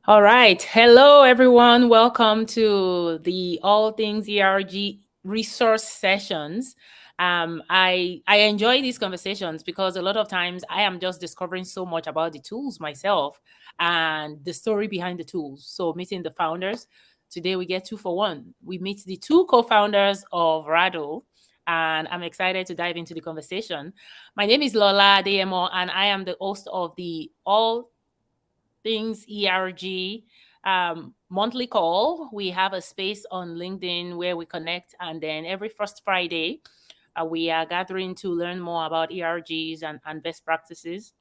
All right. Hello, everyone. Welcome to the All Things ERG resource sessions. I enjoy these conversations because a lot of times I am just discovering so much about the tools myself and the story behind the tools. So meeting the founders. Today we get two for one. We meet the two co-founders of Raddle, and I'm excited to dive into the conversation. My name is Lola DMO, and I am the host of the All Things ERG monthly call. We have a space on LinkedIn where we connect, and then every first Friday, we are gathering to learn more about ERGs and best practices.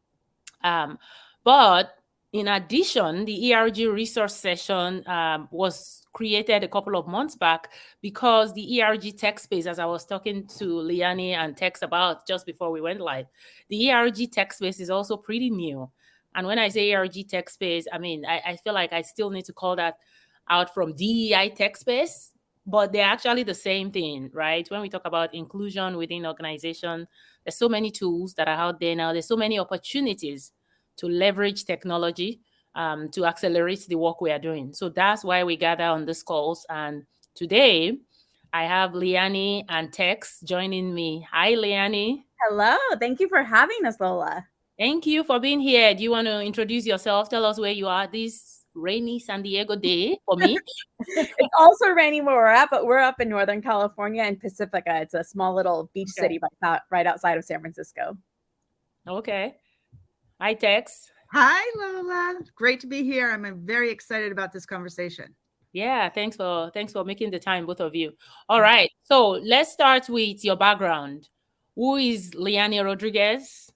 Um, but in addition, the ERG resource session was created a couple of months back because the ERG tech space, as I was talking to Liyani and Tex about just before we went live, the ERG tech space is also pretty new. And when I say ERG tech space, I mean, I feel like I still need to call that out from DEI tech space, but they're actually the same thing, right? When we talk about inclusion within organization, there's so many tools that are out there now. There's so many opportunities to leverage technology to accelerate the work we are doing. So that's why we gather on these calls. And today, I have Liyani and Tex joining me. Hi, Liyani. Hello, thank you for having us, Lola. Thank you for being here. Do you want to introduce yourself? Tell us where you are this rainy San Diego day for me. It's also raining where we're at, but we're up in Northern California in Pacifica. It's a small little beach Okay. city right outside of San Francisco. Okay. Hi, Tex. Hi, Lola. Great to be here. I'm very excited about this conversation. Yeah, thanks for making the time, both of you. All right. So let's start with your background. Who is Liani Rodriguez?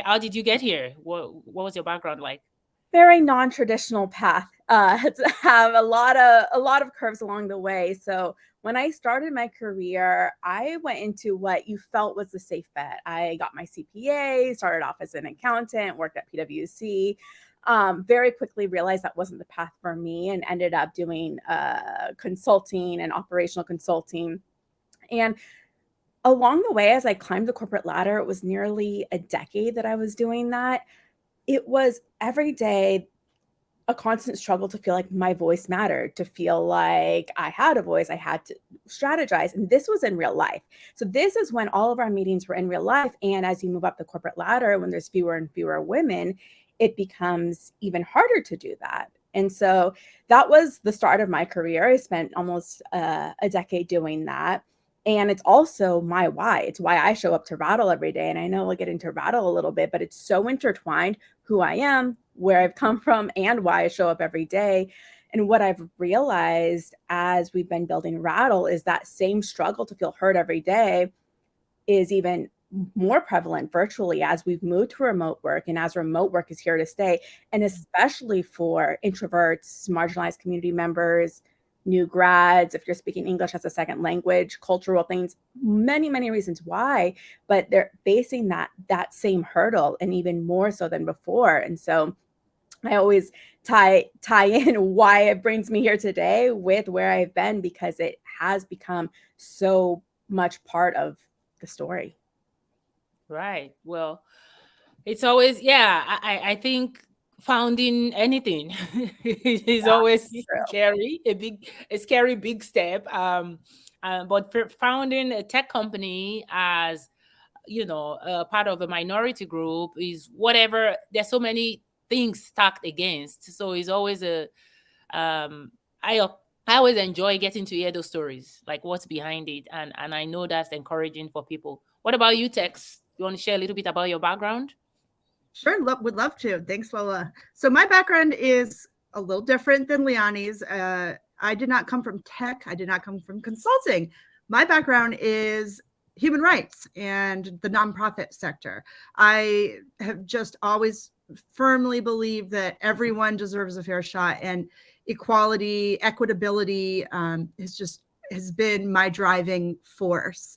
How did you get here? What was your background like? Very non-traditional path. To have a lot of curves along the way. So when I started my career, I went into what you felt was the safe bet. I got my CPA, started off as an accountant, worked at PwC. Very quickly realized that wasn't the path for me, and ended up doing consulting and operational consulting. And along the way, as I climbed the corporate ladder, it was nearly a decade that I was doing that. It was every day a constant struggle to feel like my voice mattered, to feel like I had a voice, I had to strategize. And this was in real life. So this is when all of our meetings were in real life. And as you move up the corporate ladder, when there's fewer and fewer women, it becomes even harder to do that. And so that was the start of my career. I spent almost a decade doing that. And it's also my why. It's why I show up to Rattle every day. And I know we'll get into Rattle a little bit, but it's so intertwined: who I am, where I've come from, and why I show up every day. And what I've realized as we've been building Rattle is that same struggle to feel heard every day is even more prevalent virtually as we've moved to remote work, and as remote work is here to stay, and especially for introverts, marginalized community members, new grads, if you're speaking English as a second language, cultural things, many reasons why, but they're facing that same hurdle, and even more so than before. And so I always tie in why it brings me here today with where I've been, because it has become so much part of the story. Right. Well, it's always, yeah, I think founding anything is always True. scary, a scary big step. But for founding a tech company as, a part of a minority group is whatever. There's so many things stacked against. So it's always um, I always enjoy getting to hear those stories, like what's behind it. And I know that's encouraging for people. What about you, Tex? You want to share a little bit about your background? Sure, would love to. Thanks, Lola. So my background is a little different than Liani's. I did not come from tech. I did not come from consulting. My background is human rights and the nonprofit sector. I have just always firmly believed that everyone deserves a fair shot, and equality, equitability has been my driving force.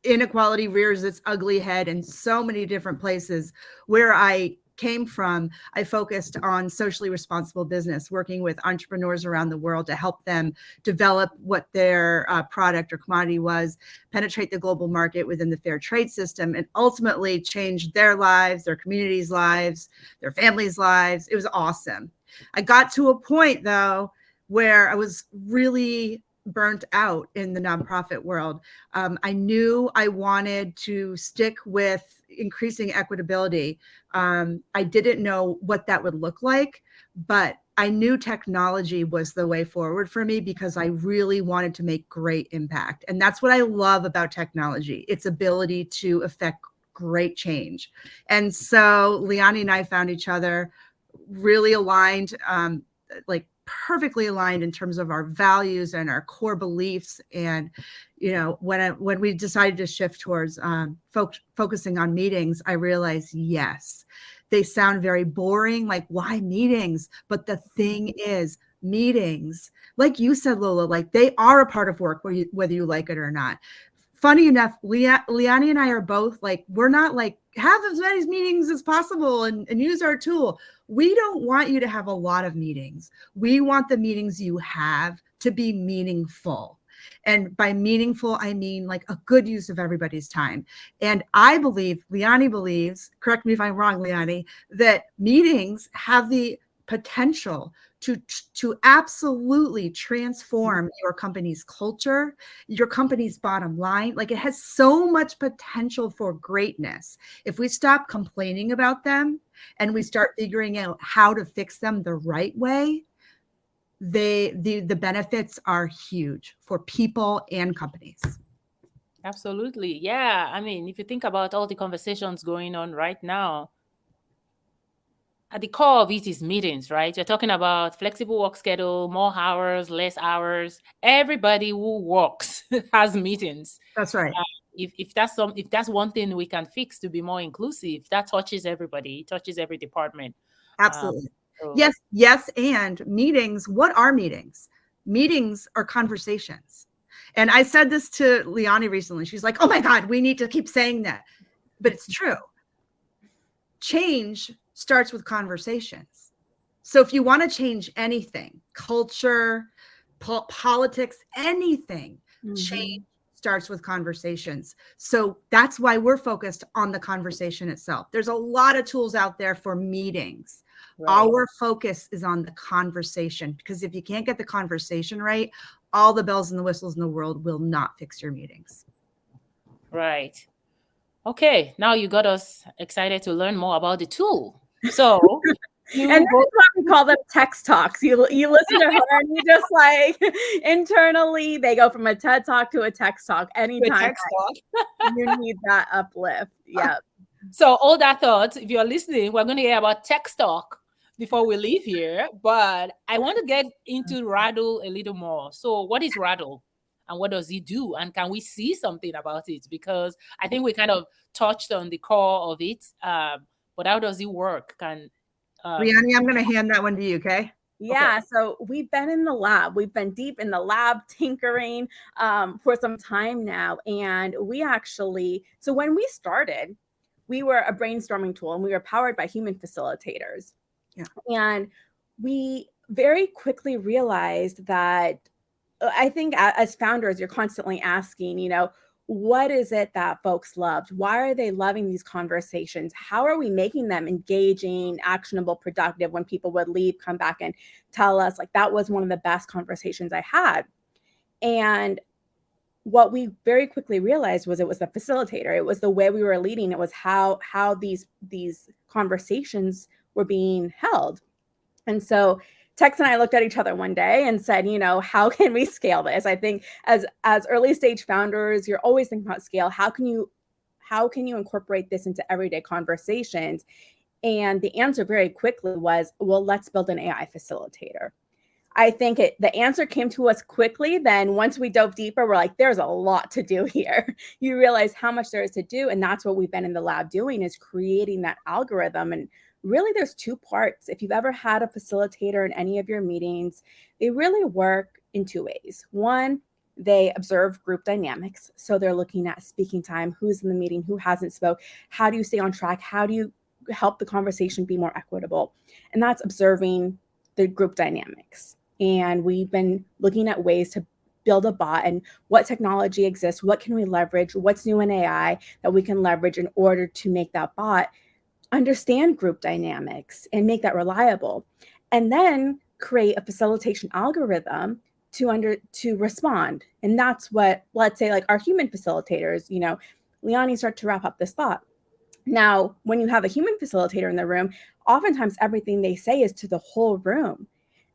Inequality rears its ugly head in so many different places. Where I came from, I focused on socially responsible business, working with entrepreneurs around the world to help them develop what their product or commodity was, penetrate the global market within the fair trade system, and ultimately change their lives, their communities' lives, their families' lives. It was awesome. I got to a point though where I was really burnt out in the nonprofit world. I knew I wanted to stick with increasing equitability. I didn't know what that would look like, but I knew technology was the way forward for me because I really wanted to make great impact. And that's what I love about technology, its ability to affect great change. And so Liyani and I found each other really aligned, like perfectly aligned in terms of our values and our core beliefs. And, you know, when we decided to shift towards focusing on meetings, I realized, yes, they sound very boring, like why meetings? But the thing is, meetings, like you said, Lola, like they are a part of work, whether you like it or not. Funny enough, Liyani and I are both like, we're not like, have as many meetings as possible and use our tool. We don't want you to have a lot of meetings. We want the meetings you have to be meaningful. And by meaningful, I mean like a good use of everybody's time. And I believe, Liyani believes, correct me if I'm wrong, Liyani, that meetings have the potential to absolutely transform your company's culture, your company's bottom line. Like it has so much potential for greatness. If we stop complaining about them and we start figuring out how to fix them the right way, the benefits are huge for people and companies. Absolutely. Yeah. I mean, if you think about all the conversations going on right now, at the core of it is meetings, right? You're talking about flexible work schedule, more hours, less hours. Everybody who works has meetings. That's right. If that's one thing we can fix to be more inclusive, that touches everybody, it touches every department. Absolutely. So Yes. And meetings, what are meetings? Meetings are conversations. And I said this to Liyani recently. She's like, oh my God, we need to keep saying that. But it's true. Change starts with conversations. So if you want to change anything, culture, politics, anything, change starts with conversations. So that's why we're focused on the conversation itself. There's a lot of tools out there for meetings. Right. Our focus is on the conversation, because if you can't get the conversation right, all the bells and the whistles in the world will not fix your meetings. Right. Okay. Now you got us excited to learn more about the tool. So and this is why we call them text talks. You listen to her and you just like internally they go from a TED talk to a text talk anytime you need that uplift. Yeah. So all that thought, if you're listening, we're going to hear about text talk before we leave here, but I want to get into Raddle a little more. So what is Raddle and what does it do? And can we see something about it? Because I think we kind of touched on the core of it, but how does it work? Liyani, I'm going to hand that one to you, okay? Yeah, okay. So we've been in the lab. We've been deep in the lab tinkering for some time now. And we actually, so when we started, we were a brainstorming tool and we were powered by human facilitators. Yeah. And we very quickly realized that I think as founders, you're constantly asking, you know, what is it that folks loved? Why are they loving these conversations? How are we making them engaging, actionable, productive when people would leave, come back and tell us like that was one of the best conversations I had? And what we very quickly realized was it was the facilitator. It was the way we were leading. It was how these conversations were being held. And so Tex and I looked at each other one day and said, you know, how can we scale this? I think as early stage founders, you're always thinking about scale. How can you incorporate this into everyday conversations? And the answer very quickly was, well, let's build an AI facilitator. I think the answer came to us quickly. Then once we dove deeper, we're like, there's a lot to do here. You realize how much there is to do. And that's what we've been in the lab doing, is creating that algorithm. And really, there's two parts. If you've ever had a facilitator in any of your meetings, they really work in two ways. One, they observe group dynamics. So they're looking at speaking time, who's in the meeting, who hasn't spoke, how do you stay on track, how do you help the conversation be more equitable? And that's observing the group dynamics. And we've been looking at ways to build a bot and what technology exists, what can we leverage, what's new in AI that we can leverage in order to make that bot understand group dynamics and make that reliable. and then create a facilitation algorithm to respond. And that's what, let's say, like our human facilitators, Liyani, start to wrap up this thought. Now, when you have a human facilitator in the room, oftentimes everything they say is to the whole room.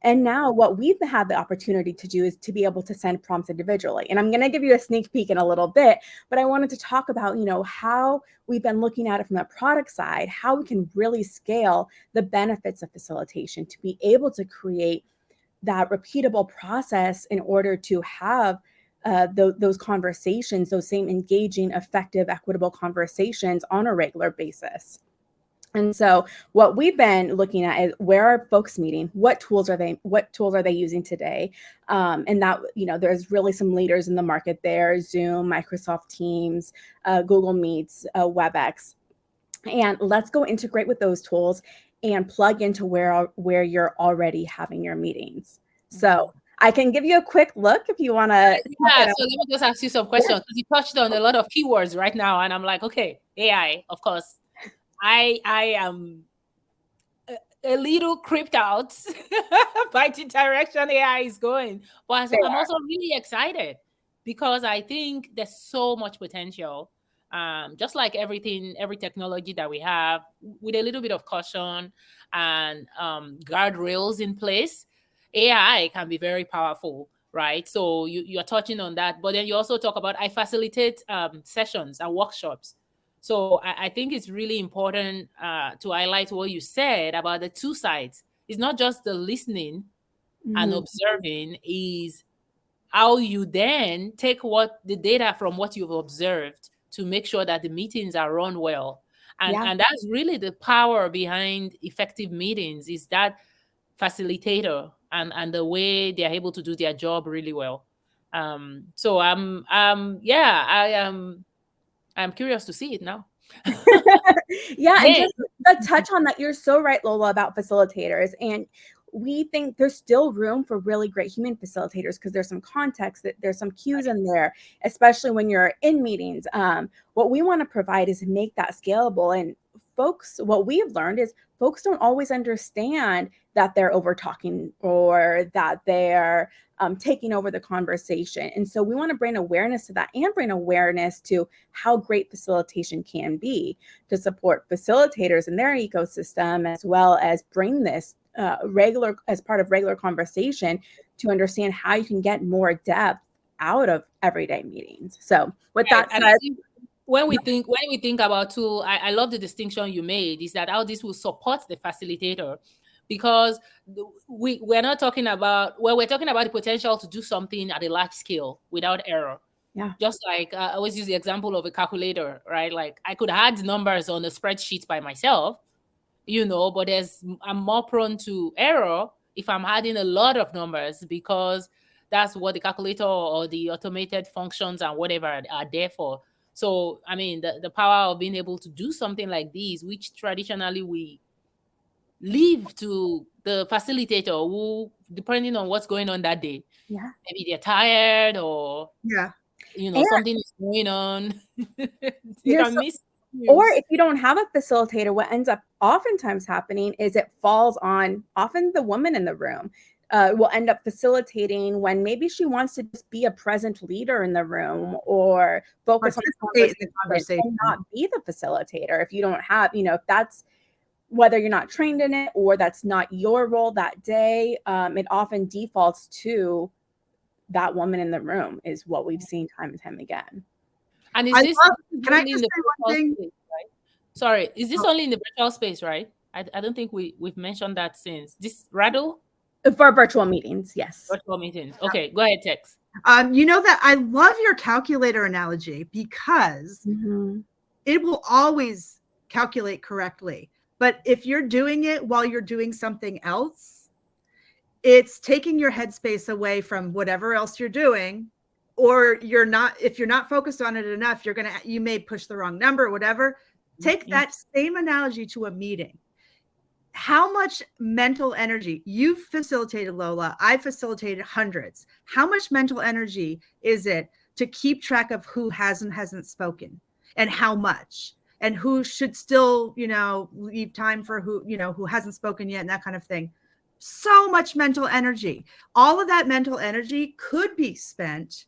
And now what we've had the opportunity to do is to be able to send prompts individually. And I'm going to give you a sneak peek in a little bit, but I wanted to talk about, how we've been looking at it from the product side, how we can really scale the benefits of facilitation to be able to create that repeatable process in order to have those conversations, those same engaging, effective, equitable conversations on a regular basis. And so what we've been looking at is, where are folks meeting? What tools are they using today? And that, there's really some leaders in the market there: Zoom, Microsoft Teams, Google Meets, WebEx. And let's go integrate with those tools and plug into where you're already having your meetings. So I can give you a quick look if you want to. Yeah, so let me just ask you some questions, because you touched on a lot of keywords right now, and I'm like, okay, AI, of course. I am a little creeped out by the direction AI is going, but I'm also really excited because I think there's so much potential. Just like everything, every technology that we have, with a little bit of caution and guardrails in place, AI can be very powerful, right? So you're touching on that, but then you also talk about, I facilitate sessions and workshops. So I think it's really important to highlight what you said about the two sides. It's not just the listening and observing, is how you then take what the data from what you've observed to make sure that the meetings are run well. And that's really the power behind effective meetings, is that facilitator and the way they're able to do their job really well. So I'm curious to see it now. And just a touch on that, you're so right, Lola, about facilitators. And we think there's still room for really great human facilitators, because there's some context, that there's some cues in there, especially when you're in meetings. What we want to provide is make that scalable. And folks, what we've learned is folks don't always understand that they're over talking, or that they're taking over the conversation. And so we want to bring awareness to that, and bring awareness to how great facilitation can be to support facilitators in their ecosystem, as well as bring this as part of regular conversation, to understand how you can get more depth out of everyday meetings. So with that said, when we think about tool, I love the distinction you made, is that how this will support the facilitator, because we're not talking about, we're talking about the potential to do something at a large scale without error. Yeah. Just like I always use the example of a calculator, right? Like I could add numbers on a spreadsheet by myself, but I'm more prone to error if I'm adding a lot of numbers, because that's what the calculator or the automated functions and whatever are there for. So, I mean, the power of being able to do something like this, which traditionally we leave to the facilitator, who, depending on what's going on that day, maybe they're tired, or something is going on. They can miss. Or if you don't have a facilitator, what ends up oftentimes happening is it falls on often the woman in the room. Will end up facilitating when maybe she wants to just be a present leader in the room, or focus on the conversation and not be the facilitator. If you don't have, if that's, whether you're not trained in it or that's not your role that day, it often defaults to that woman in the room, is what we've seen time and time again. And is this can I just say one thing? Space, right? Sorry, is this only in the virtual space, right? I don't think we've mentioned that since. This Raddle? For virtual meetings, yes. Virtual meetings. Okay, go ahead, Tex. You know that I love your calculator analogy, because it will always calculate correctly. But if you're doing it while you're doing something else, it's taking your headspace away from whatever else you're doing, or if you're not focused on it enough, you may push the wrong number, whatever. Take that same analogy to a meeting. How much mental energy you've facilitated, Lola? I facilitated hundreds. How much mental energy is it to keep track of who hasn't spoken, and how much, and who should still, leave time for who hasn't spoken yet, and that kind of thing. So much mental energy. All of that mental energy could be spent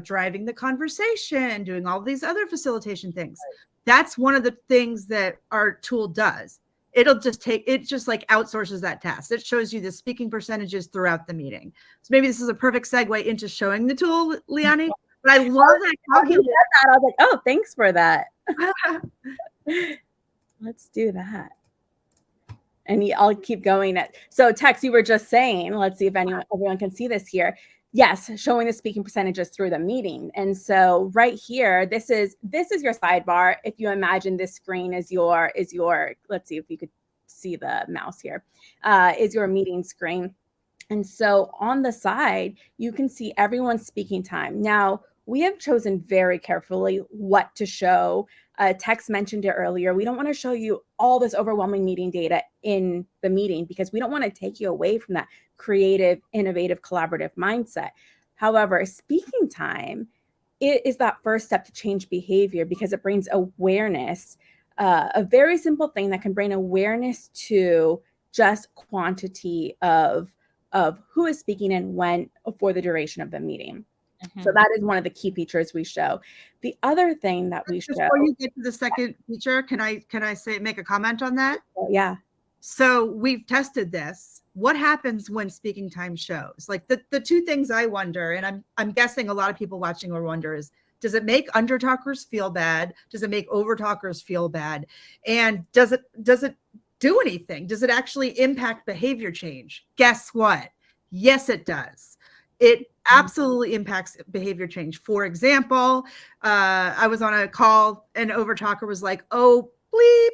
driving the conversation, doing all these other facilitation things. That's one of the things that our tool does. It just like outsources that task. It shows you the speaking percentages throughout the meeting. So maybe this is a perfect segue into showing the tool, Liyani. But I love that calculator. I was like, oh, thanks for that. Let's do that. And I'll keep going. So Tex, you were just saying, let's see if everyone can see this here. Yes, showing the speaking percentages through the meeting. And so right here, this is your sidebar. If you imagine this screen is your, let's see if you could see the mouse here, is your meeting screen. And so on the side, you can see everyone's speaking time. Now, we have chosen very carefully what to show. Tex mentioned it earlier. We don't want to show you all this overwhelming meeting data in the meeting because we don't want to take you away from that creative, innovative, collaborative mindset. However, speaking time, it is that first step to change behavior because it brings awareness, a very simple thing that can bring awareness to just quantity of who is speaking and when for the duration of the meeting. Mm-hmm. So that is one of the key features we show. The other thing that we show. Before you get to the second feature, can I make a comment on that? Yeah. So we've tested this. What happens when speaking time shows? Like the two things I wonder, and I'm guessing a lot of people watching will wonder is, does it make under talkers feel bad? Does it make over talkers feel bad? And does it do anything? Does it actually impact behavior change? Guess what? Yes, it does. It absolutely impacts behavior change. For example, I was on a call and over talker was like, oh, bleep.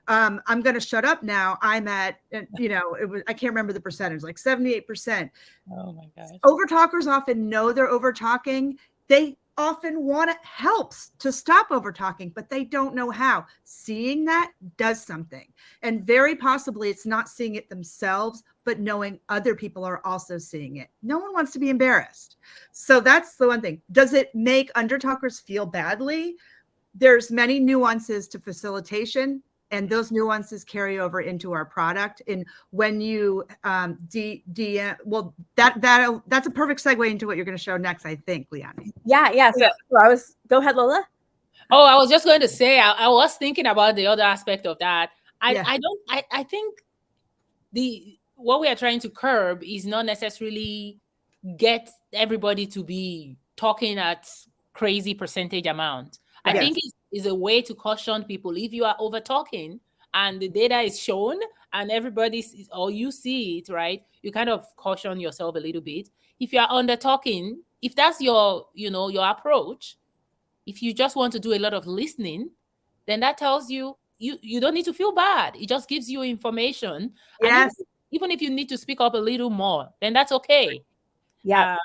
I'm going to shut up now. I'm at, I can't remember the percentage, like 78%. Oh my gosh. Over talkers often know they're over talking. They often want helps to stop over talking, but they don't know how. Seeing that does something. And very possibly it's not seeing it themselves, but knowing other people are also seeing it. No one wants to be embarrassed. So that's the one thing. Does it make under talkers feel badly? There's many nuances to facilitation, and those nuances carry over into our product. And when you that's a perfect segue into what you're going to show next, I think, Liyani. Yeah. So go ahead, Lola. Oh, I was just going to say, I was thinking about the other aspect of that. I think what we are trying to curb is not necessarily get everybody to be talking at crazy percentage amount. I think it's a way to caution people. If you are over talking and the data is shown and or you see it, right, you kind of caution yourself a little bit. If you are under talking, if that's your approach, if you just want to do a lot of listening, then that tells you don't need to feel bad. It just gives you information. Yes. And even if you need to speak up a little more, then that's okay. Yeah.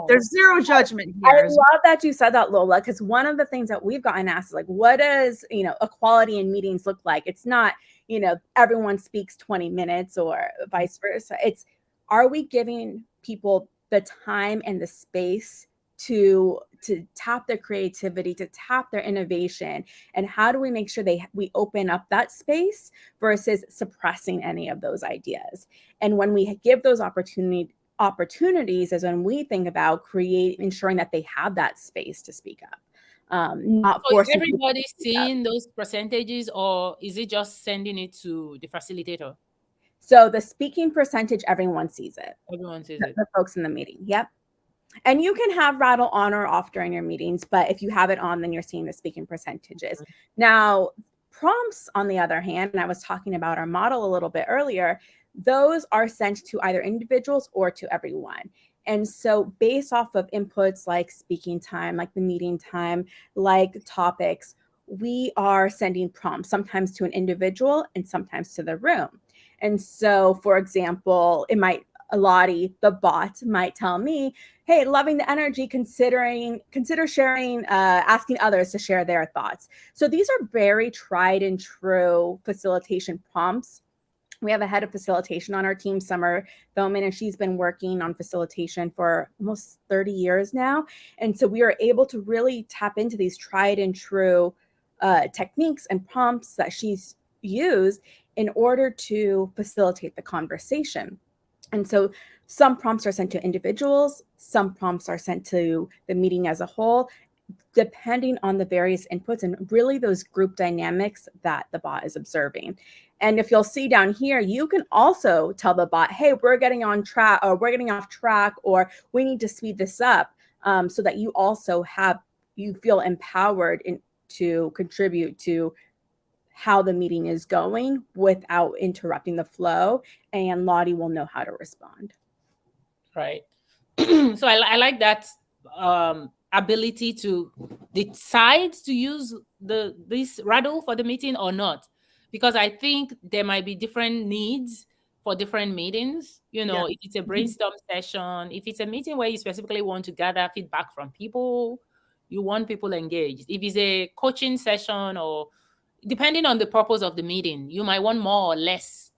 There's zero judgment here. I love that you said that, Lola, because one of the things that we've gotten asked is like, what does, equality in meetings look like? It's not, everyone speaks 20 minutes or vice versa. It's, are we giving people the time and the space to tap their creativity, to tap their innovation? And how do we make sure we open up that space versus suppressing any of those ideas? And when we give those opportunities is when we think about ensuring that they have that space to speak up. Not forcing everybody seeing those percentages, or is it just sending it to the facilitator? So the speaking percentage, everyone sees it. Everyone sees it. The folks in the meeting. Yep. And you can have Raddle on or off during your meetings, but if you have it on, then you're seeing the speaking percentages. Mm-hmm. Now, prompts, on the other hand, and I was talking about our model a little bit earlier, those are sent to either individuals or to everyone. And so based off of inputs like speaking time, like the meeting time, like topics, we are sending prompts sometimes to an individual and sometimes to the room. And so, for example, Lottie, the bot, might tell me, hey, loving the energy, consider sharing, asking others to share their thoughts. So these are very tried and true facilitation prompts. We have a head of facilitation on our team, Summer Bowman, and she's been working on facilitation for almost 30 years now. And so we are able to really tap into these tried and true techniques and prompts that she's use in order to facilitate the conversation. And so some prompts are sent to individuals, some prompts are sent to the meeting as a whole, depending on the various inputs and really those group dynamics that the bot is observing. And if you'll see down here, you can also tell the bot, hey, we're getting on track, or we're getting off track, or we need to speed this up, so that you also you feel empowered to contribute to how the meeting is going without interrupting the flow, and Lottie will know how to respond. Right. So I like that ability to decide to use this Raddle for the meeting or not, because I think there might be different needs for different meetings. You know, if it's a brainstorm session, if it's a meeting where you specifically want to gather feedback from people, you want people engaged. If it's a coaching session, or depending on the purpose of the meeting, you might want more or less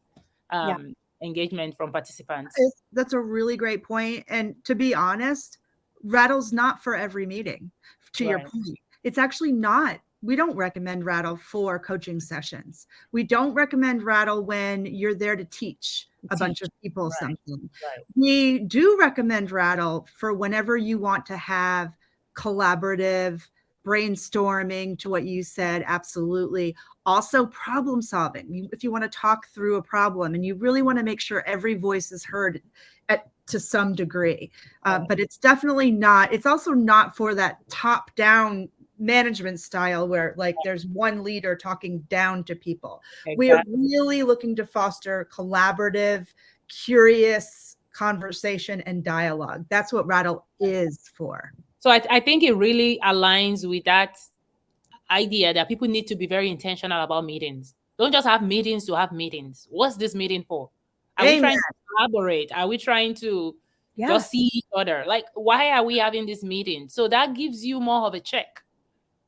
engagement from participants. That's a really great point. And to be honest, Raddle's not for every meeting, to your point. It's actually not. We don't recommend Raddle for coaching sessions. We don't recommend Raddle when you're there to teach a bunch of people something. We do recommend Raddle for whenever you want to have collaborative brainstorming, to what you said. Absolutely. Also problem solving. If you want to talk through a problem and you really want to make sure every voice is heard to some degree. But it's definitely not, it's also not for that top down management style where like there's one leader talking down to people. Exactly. We are really looking to foster collaborative, curious conversation and dialogue. That's what Raddle is for. So I think it really aligns with that idea that people need to be very intentional about meetings. Don't just have meetings to have meetings. What's this meeting for? Are we trying to collaborate? Are we trying to just see each other? Like, why are we having this meeting? So that gives you more of a check,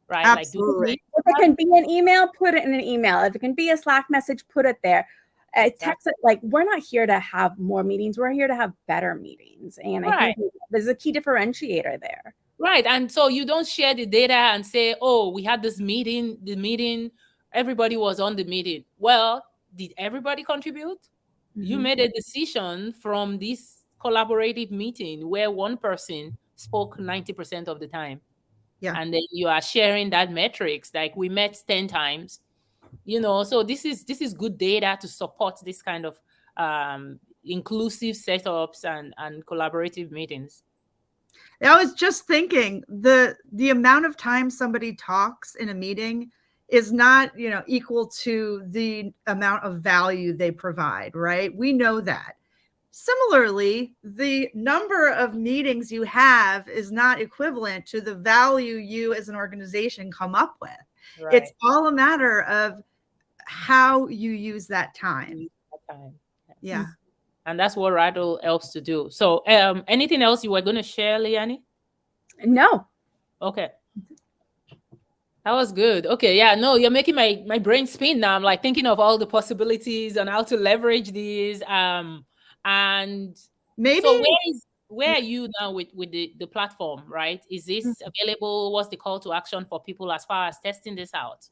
right? Absolutely. Like, if it can be an email, put it in an email. If it can be a Slack message, put it there. Text it. Like, we're not here to have more meetings. We're here to have better meetings. And I think there's a key differentiator there. Right. And so you don't share the data and say, oh, we had this meeting, everybody was on the meeting. Well, did everybody contribute? Mm-hmm. You made a decision from this collaborative meeting where one person spoke 90% of the time. Yeah. And then you are sharing that metrics, like we met 10 times, you know, so this is good data to support this kind of inclusive setups and collaborative meetings. I was just thinking the amount of time somebody talks in a meeting is not, you know, equal to the amount of value they provide, right? We know that. Similarly, the number of meetings you have is not equivalent to the value you as an organization come up with. Right. It's all a matter of how you use that time. Yeah. And that's what Raddle helps to do. So anything else you were going to share, Liyani? No. Okay. That was good. Okay. Yeah, no, you're making my brain spin now. I'm like thinking of all the possibilities and how to leverage these. And maybe so where are you now with the platform, right? Is this available? What's the call to action for people as far as testing this out?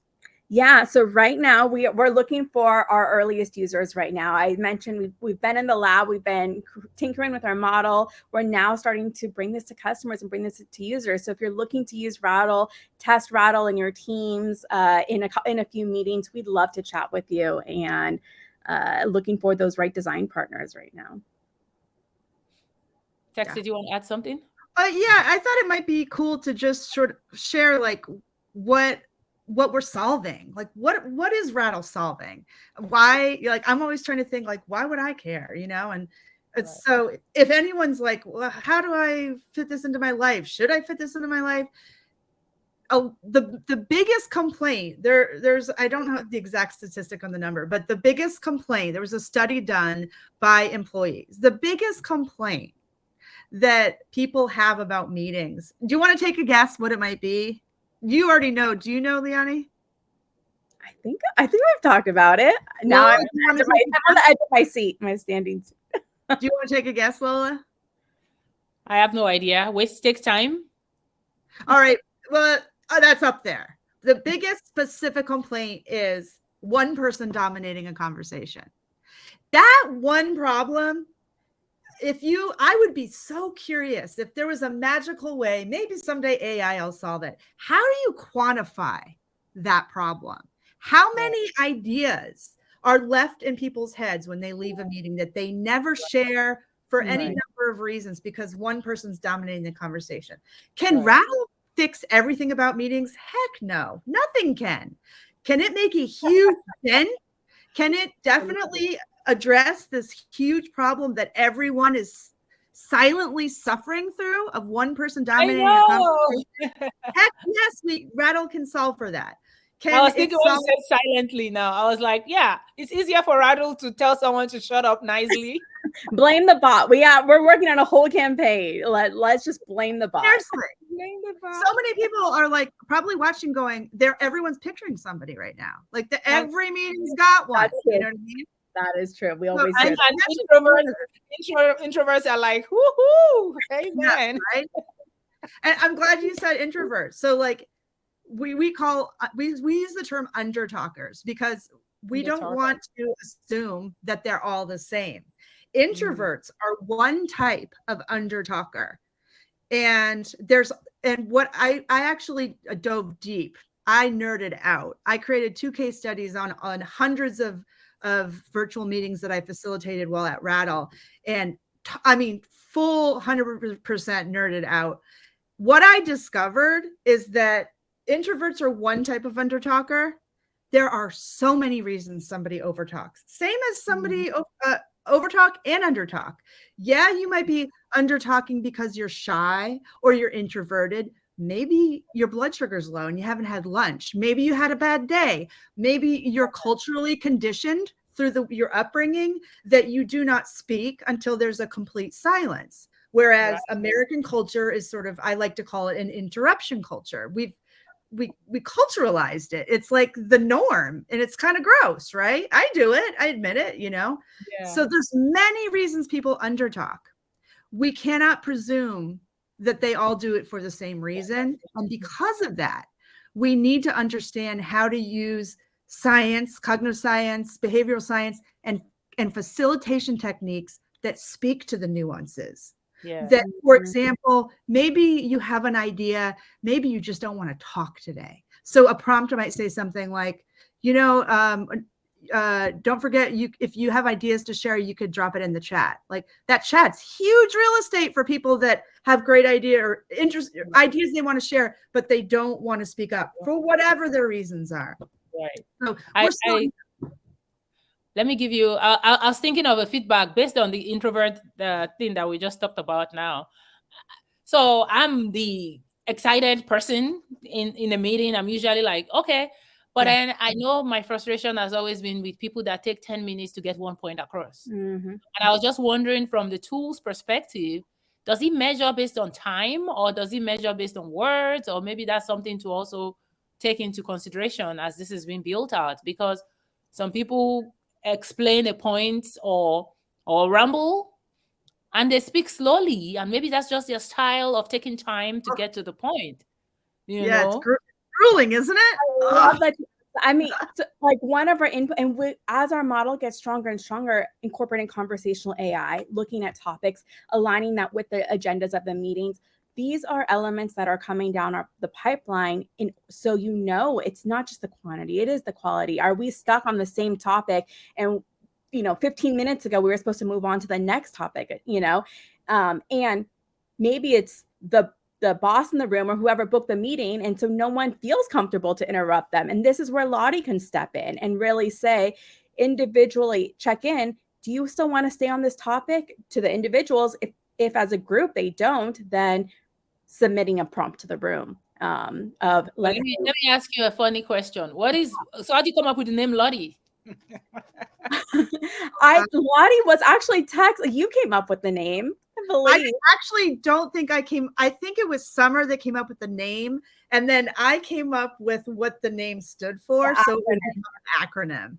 Yeah, so right now we're looking for our earliest users right now. I mentioned we've been in the lab, we've been tinkering with our model. We're now starting to bring this to customers and bring this to users. So if you're looking to use Raddle, test Raddle in your teams in a few meetings, we'd love to chat with you, and looking for those right design partners right now. Tex, did you want to add something? Yeah, I thought it might be cool to just sort of share like what we're solving. Like what is Raddle solving? Why, like, I'm always trying to think like, why would I care, you know? And it's so if anyone's like, well, how do I fit this into my life? Should I fit this into my life? Oh, the biggest complaint there's I don't know the exact statistic on the number, but the biggest complaint, there was a study done by employees. The biggest complaint that people have about meetings. Do you want to take a guess what it might be? You already know. Do you know, Liyani? I think we've talked about it. Now I'm on the edge of my seat, my standing seat. Do you want to take a guess, Lola? I have no idea. Waste takes time. All right. Well, that's up there. The biggest specific complaint is one person dominating a conversation. That one problem, I would be so curious if there was a magical way, maybe someday AI will solve it. How do you quantify that problem? How many ideas are left in people's heads when they leave a meeting that they never share for any number of reasons because one person's dominating the conversation? Can Raddle fix everything about meetings? Heck no, nothing can. Can it make a huge dent? Can it definitely address this huge problem that everyone is silently suffering through of one person dominating a conversation? Heck yes, Raddle can solve for that. I was thinking when you said silently now. I was like, yeah, it's easier for Raddle to tell someone to shut up nicely. Blame the bot. We're working on a whole campaign. Let's just blame the bot. Seriously. Blame the bot. So many people are like probably watching going, everyone's picturing somebody right now. Like every meeting's got one. You know what I mean? That is true. We always do. Introverts are like, woohoo, amen. Yeah, right? And I'm glad you said introvert. So like we use the term undertalkers because we don't want to assume that they're all the same. Introverts are one type of undertalker. And what I actually dove deep. I nerded out. I created 2 case studies on hundreds of virtual meetings that I facilitated while at Raddle. And I mean, full 100% nerded out. What I discovered is that introverts are one type of undertalker. There are so many reasons somebody overtalks. Same as somebody overtalk and undertalk. Yeah, you might be undertalking because you're shy or you're introverted. Maybe your blood sugar's low and you haven't had lunch. Maybe you had a bad day. Maybe you're culturally conditioned through your upbringing that you do not speak until there's a complete silence. Whereas American culture is sort of, I like to call it an interruption culture. We culturalized it. It's like the norm and it's kind of gross, right? I do it. I admit it, Yeah. So there's many reasons people undertalk. We cannot presume that they all do it for the same reason. And because of that, we need to understand how to use science, cognitive science, behavioral science, and facilitation techniques that speak to the nuances. Yeah. That, for example, maybe you have an idea, maybe you just don't want to talk today. So a prompt might say something like, don't forget, if you have ideas to share, you could drop it in the chat. Like that chat's huge real estate for people that have great idea or ideas they want to share, but they don't want to speak up for whatever their reasons are. Right. So let me give you, I was thinking of a feedback based on the introvert thing that we just talked about now. So I'm the excited person in a meeting. I'm usually like, okay. But then I know my frustration has always been with people that take 10 minutes to get one point across. And I was just wondering from the tool's perspective, does it measure based on time or does it measure based on words? Or maybe that's something to also take into consideration as this is being built out, because some people explain a point or ramble and they speak slowly, and maybe that's just their style of taking time to get to the point. You know? It's grueling, isn't it? I love that. I mean, so, like one of our input, and as our model gets stronger and stronger, incorporating conversational AI, looking at topics, aligning that with the agendas of the meetings. These are elements that are coming down the pipeline. And so, it's not just the quantity, it is the quality. Are we stuck on the same topic? And, 15 minutes ago, we were supposed to move on to the next topic, and maybe it's the boss in the room or whoever booked the meeting. And so no one feels comfortable to interrupt them. And this is where Lottie can step in and really say, individually check in. Do you still want to stay on this topic? To the individuals? If as a group they don't, then submitting a prompt to the room. Let me ask you a funny question. So how do you come up with the name Lottie? Lottie was actually you came up with the name. I actually don't think I think it was Summer that came up with the name, and then I came up with what the name stood for. So it was an acronym.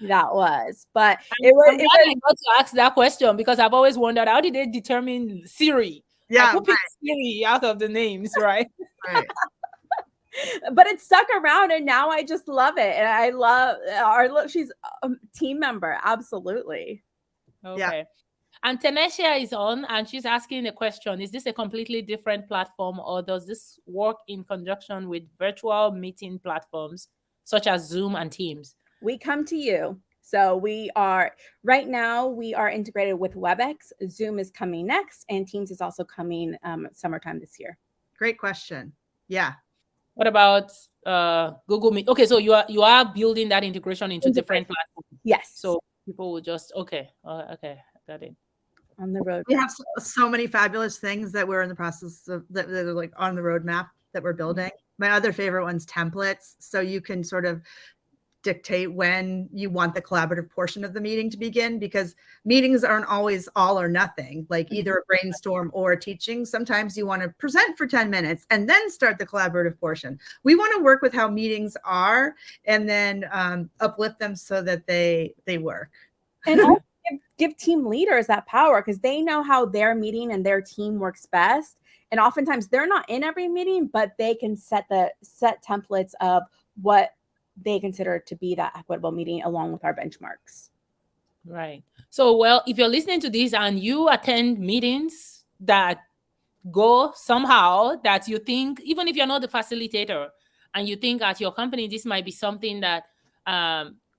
That was, but it was. I got to ask that question because I've always wondered, how did they determine Siri? Yeah, who picked Siri out of the names, right? Right. But it stuck around, and now I just love it. And I love she's a team member. Absolutely. Yeah. Okay. And Tanesha is on, and she's asking a question. Is this a completely different platform, or does this work in conjunction with virtual meeting platforms such as Zoom and Teams? We come to you. So right now we are integrated with WebEx. Zoom is coming next, and Teams is also coming summertime this year. Great question. Yeah. What about Google Meet? Okay, so you are building that integration into different platforms. Yes. So people will just okay, got it. On the road. We have so many fabulous things that we're in the process of that are like on the roadmap that we're building. My other favorite one's templates. So you can sort of dictate when you want the collaborative portion of the meeting to begin, because meetings aren't always all or nothing, like either a brainstorm or a teaching. Sometimes you want to present for 10 minutes and then start the collaborative portion. We want to work with how meetings are and then uplift them so that they work. And also give team leaders that power, because they know how their meeting and their team works best. And oftentimes they're not in every meeting, but they can set templates of what they consider to be that equitable meeting along with our benchmarks. Right. So, well, if you're listening to this and you attend meetings that go somehow that you think, even if you're not the facilitator, and you think at your company this might be something that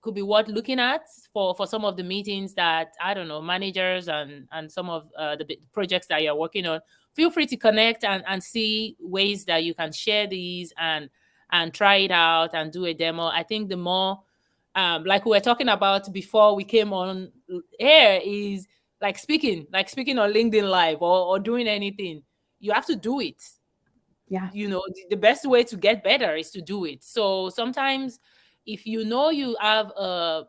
could be worth looking at for some of the meetings that, I don't know, managers and some of the projects that you're working on, feel free to connect and see ways that you can share these and try it out and do a demo. I think the more, like we were talking about before we came on air, is like speaking on LinkedIn Live or doing anything. You have to do it. Yeah. You know, the best way to get better is to do it. So sometimes if you know you have a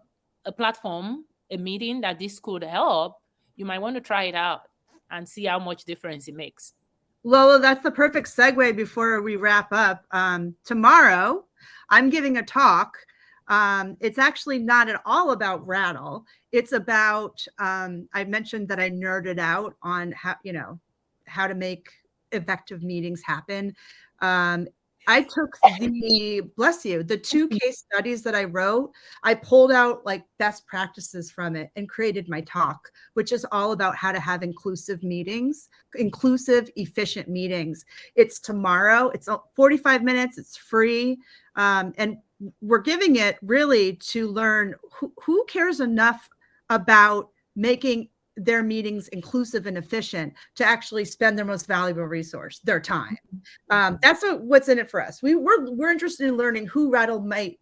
platform, a meeting that this could help, you might want to try it out and see how much difference it makes. Lola, that's the perfect segue before we wrap up. Tomorrow, I'm giving a talk. It's actually not at all about Raddle. It's about, I mentioned that I nerded out on how to make effective meetings happen. I took the 2 case studies that I wrote, I pulled out like best practices from it and created my talk, which is all about how to have inclusive meetings, inclusive, efficient meetings. It's tomorrow. It's 45 minutes. It's free. And we're giving it really to learn who cares enough about making their meetings inclusive and efficient to actually spend their most valuable resource, their time. That's what's in it for us. We're interested in learning who Raddle might,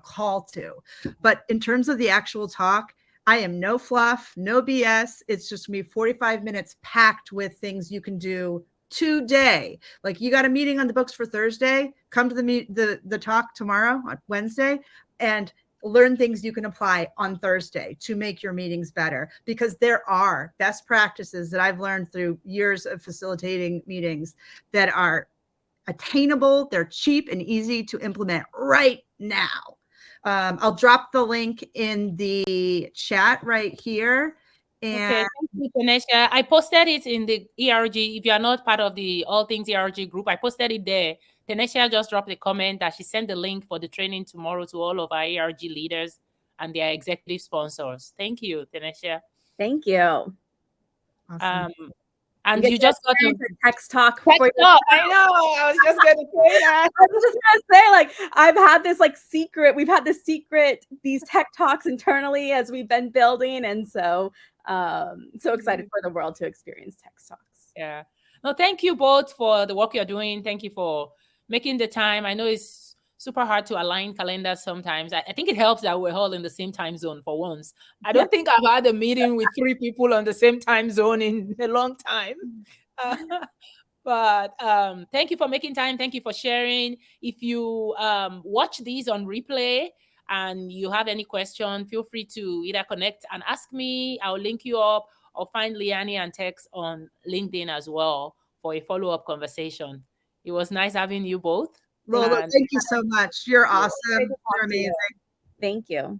call to. But in terms of the actual talk, I am no fluff, no BS. It's just gonna be 45 minutes packed with things you can do today. Like, you got a meeting on the books for Thursday, come to the talk tomorrow on Wednesday and learn things you can apply on Thursday to make your meetings better, because there are best practices that I've learned through years of facilitating meetings that are attainable. They're cheap and easy to implement right now. I'll drop the link in the chat right here. And okay, thank you, Tanesha. I posted it in the ERG. If you are not part of the All Things ERG group, I posted it there. Tanesha just dropped a comment that she sent the link for the training tomorrow to all of our ERG leaders and their executive sponsors. Thank you, Tanesha. Thank you. awesome. And you just got a text talk. I know. I was just going to say that. I was just going to say, like, I've had this we've had these tech talks internally as we've been building. And so, so excited for the world to experience tech talks. Yeah. No, thank you both for the work you're doing. Thank you for making the time. I know it's super hard to align calendars sometimes. I think it helps that we're all in the same time zone for once. I don't think I've had a meeting with 3 people on the same time zone in a long time. But thank you for making time. Thank you for sharing. If you watch these on replay and you have any question, feel free to either connect and ask me. I'll link you up, or find Liyani and text on LinkedIn as well for a follow-up conversation. It was nice having you both. Lola, thank you so much. You're awesome. You're amazing. Thank you.